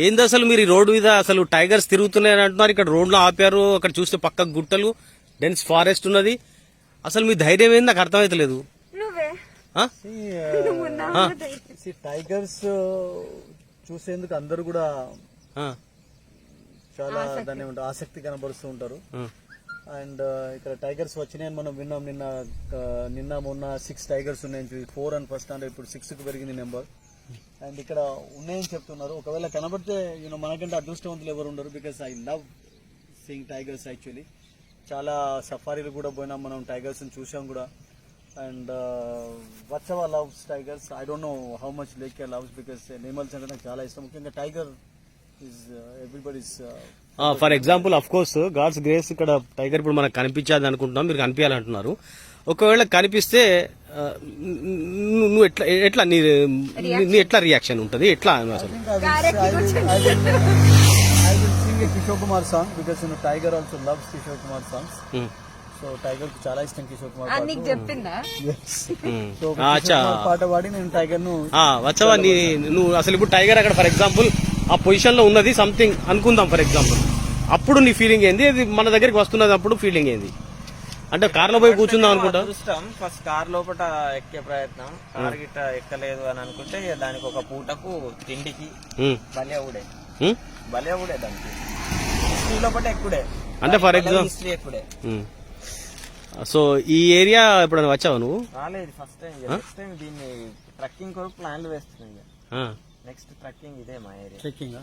ఏంది అసలు మీరు ఈ రోడ్డు మీద అసలు టైగర్స్ తిరుగుతున్నాయని అంటున్నారు. ఇక్కడ రోడ్లు ఆపారు, అక్కడ చూస్తే పక్క గుట్టలు, డెన్స్ ఫారెస్ట్ ఉన్నది. అసలు మీ ధైర్యం ఏంది నాకు అర్థమైతలేదు. టైగర్స్ చూసేందుకు అందరూ కూడా చాలా దాన్ని ఆసక్తి కనబరుస్తూ ఉంటారు. అండ్ ఇక్కడ టైగర్స్ వచ్చినాయని మనం విన్నాం. నిన్న మొన్న 6 టైగర్స్ ఉన్నాయని 4 అని ఫస్ట్ స్టాండర్డ్, ఇప్పుడు 6కి పెరిగింది నెంబర్. అండ్ ఇక్కడ ఉన్నాయని చెప్తున్నారు. ఒకవేళ కనబడితే మనకంటే అదృష్టవంతులు ఎవరు ఉండరు. Because I love seeing tigers actually. చాలా సఫారీలు కూడా పోయినాం మనం, టైగర్స్ చూసాం కూడా. And Vatsava loves tigers. I don't know how much Lekhya loves, because animals అంటే నాకు చాలా ఇష్టం. ముఖ్యంగా tiger is everybody's. For example of course God's grace ఇక్కడ టైగర్ ఇప్పుడు మనకు కనిపించాలి అనుకుంటున్నాం, మీరు కనిపించాలంటున్నారు. ఒకవేళ కనిపిస్తే నువ్వు ఎట్లా నీ ఎట్లా రియాక్షన్ ఉంటుంది, ఎట్లా అసలు? Kishore Kumar song, because tiger also loves Kishore Kumar songs. So tiger కు చాలా ఇష్టం కిషోర్ కుమార్ పాట పాడి నేను టైగర్ ను వచ్చావా. నువ్వు అసలు ఇప్పుడు టైగర్ అక్కడ ఫర్ ఎగ్జాంపుల్ ఆ పొజిషన్ లో ఉన్నది సంథింగ్ అనుకుందాం ఫర్ ఎగ్జాంపుల్, అప్పుడు నీ ఫీలింగ్ ఏంది? అది మన దగ్గరికి వస్తున్నది అప్పుడు ఫీలింగ్ ఏంది? అంటే కార్ లో పోయి కూర్చుందాం అనుకుంటా. ఫస్ట్ కార్ లోపల ఎక్కే ప్రయత్నం, కార్ గిట్ట ఎక్కలేదు అని అనుకుంటే దానికి ఒక పూటకు తిండికి భలే ఊడే దానికి హిస్టరీ లోపల ఎక్కుడే. అంటే ఫర్ ఎగ్జాంపుల్ హిస్టరీ ఎక్కుడే. సో ఈ ఏరియా ఎప్పుడైనా వచ్చావు నువ్వు? రాలేదు, ఫస్ట్ టైం. నెక్స్ట్ టైం దీన్ని ట్రెక్కింగ్ కొరకు ప్లాన్లు వేస్తున్నాయి. నెక్స్ట్ ట్రెక్కింగ్ ఇదే మా ఏరియా. ట్రెక్కింగ్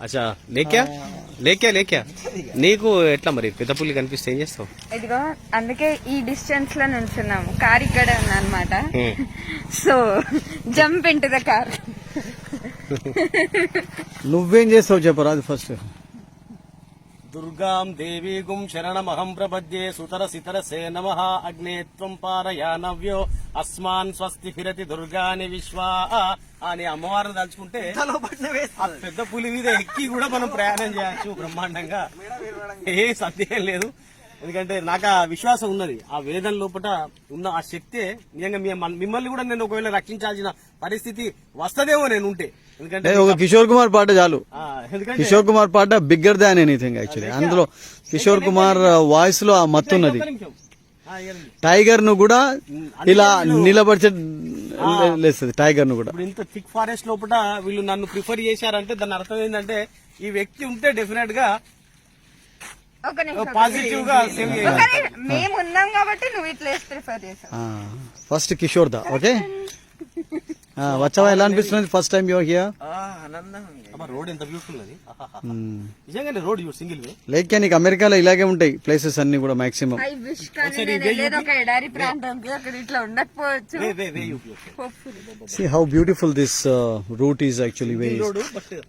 అచ్చా. లేక్యా నీకు ఎట్లా మరి పెద్దపుల్లి కనిపిస్తే ఏం చేస్తావు? ఇదిగో అందుకే ఈ డిస్టెన్స్ లో నిల్చున్నాము. కార్ ఇక్కడే ఉంది అనమాట. So jump in to the car. నువ్వేం చేస్తావు చెప్పరా అది ఫస్ట్. దుర్గాం దేవీగుం శరణమహం ప్రపద్యే సుతర సితరసే నమః అగ్నే త్వం పారయానవ్యో అస్మాన్ స్వస్తి ఫిరతి దుర్గాని విశ్వా అని అమ్మవారిని తలుచుకుంటే ఆ పెద్ద పులి మీద ఎక్కి కూడా మనం ప్రయాణం చేయొచ్చు బ్రహ్మాండంగా. ఏ సందేహం లేదు. ఎందుకంటే నాకు ఆ విశ్వాసం ఉన్నది. ఆ వేదన లోపల ఉన్న ఆ శక్తే నిజంగా మిమ్మల్ని కూడా నేను ఒకవేళ రక్షించాల్సిన పరిస్థితి వస్తదేమో నేను ఉంటే. ఎందుకంటే ఒక కిషోర్ కుమార్ పాట చాలు. కిషోర్ కుమార్ పాట బిగ్గర్ దాన్ ఎనీథింగ్ యాక్చువల్లీ. అందులో కిషోర్ కుమార్ వాయిస్ లో ఆ మత్తు ఉన్నది. టైగర్ ను కూడా ఇలా నిలబడిచేస్తుంది. టైగర్ ను కూడా ఇంత థిక్ ఫారెస్ట్ లోపల వీళ్ళు నన్ను ప్రిఫర్ చేశారంటే దాని అర్థం ఏంటంటే ఈ వ్యక్తి ఉంటే డెఫినెట్ గా పాజిటివ్ గా మేము ఉన్నాం కాబట్టి నువ్వు ఇట్లా ప్రిఫర్ చేసావు. ఫస్ట్ కిషోర్ దా. ఓకే వచ్చావా, ఎలా అనిపిస్తుంది first time your here? Road ఎంత బ్యూటిఫుల్ అది నిజంగానే. Road single way. లేక నీకు అమెరికాలో ఇలాగే ఉంటాయి ప్లేసెస్ అన్ని కూడా maximum. See how beautiful this route is actually.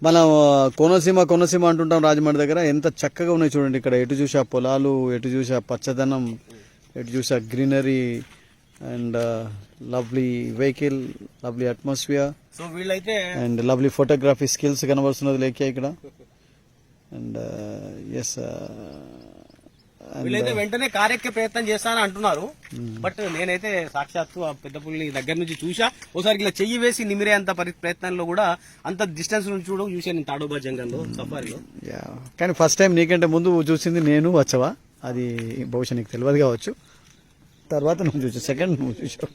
మనం కోనసీమ అంటుంటాం రాజమండ్రి దగ్గర. ఎంత చక్కగా ఉన్నాయి చూడండి. ఇక్కడ ఎటు చూసా పొలాలు, ఎటు చూసా పచ్చదనం, ఎటు చూసా greenery and lovely vehicle, lovely atmosphere. So వీళ్ళైతే అండ్ లవ్లీ ఫోటోగ్రఫీ స్కిల్స్ కనబడుతున్నది లేక ఇక్కడ. అండ్ ఎస్ వీళ్ళైతే వెంటనే కారెక్కే ప్రయత్నం చేస్తానని అంటున్నారు. బట్ నేనైతే సాక్షాత్తు ఆ పెద్ద పుల్లి దగ్గర నుంచి చూసా. ఒకసారి ఇలా చెయ్యి వేసి నిమిరే అంత ప్రయత్నంలో కూడా అంత డిస్టెన్స్ నుంచి చూసాను నేను తాడోబా జంగల్లో సఫారీలో. కానీ ఫస్ట్ టైం నీకంటే ముందు చూసింది నేను వచ్చవా. అది బహుశా నీకు తెలియదు కావచ్చు. తర్వాత నువ్వు చూసావు, సెకండ్ నువ్వు చూసావు.